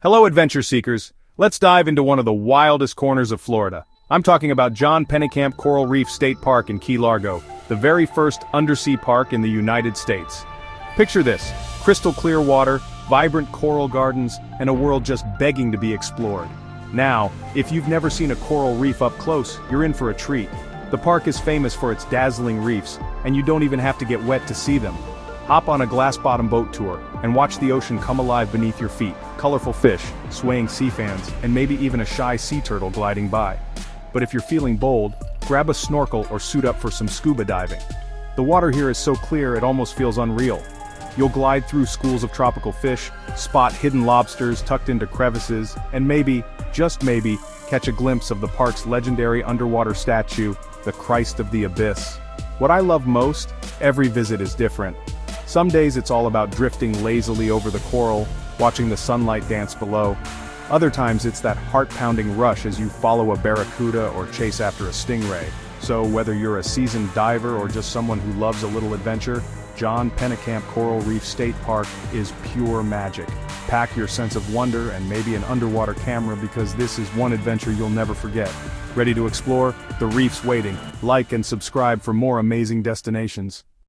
Hello, adventure seekers. Let's dive into one of the wildest corners of Florida. I'm talking about John Pennekamp Coral Reef State Park in Key Largo, the very first undersea park in the United States. Picture this: crystal clear water, vibrant coral gardens, and a world just begging to be explored. Now, if you've never seen a coral reef up close, you're in for a treat. The park is famous for its dazzling reefs, and you don't even have to get wet to see them. Hop on a glass-bottom boat tour, and watch the ocean come alive beneath your feet, colorful fish, swaying sea fans, and maybe even a shy sea turtle gliding by. But if you're feeling bold, grab a snorkel or suit up for some scuba diving. The water here is so clear it almost feels unreal. You'll glide through schools of tropical fish, spot hidden lobsters tucked into crevices, and maybe, just maybe, catch a glimpse of the park's legendary underwater statue, the Christ of the Abyss. What I love most? Every visit is different. Some days it's all about drifting lazily over the coral, watching the sunlight dance below. Other times it's that heart-pounding rush as you follow a barracuda or chase after a stingray. So whether you're a seasoned diver or just someone who loves a little adventure, John Pennekamp Coral Reef State Park is pure magic. Pack your sense of wonder and maybe an underwater camera, because this is one adventure you'll never forget. Ready to explore? The reef's waiting. Like and subscribe for more amazing destinations.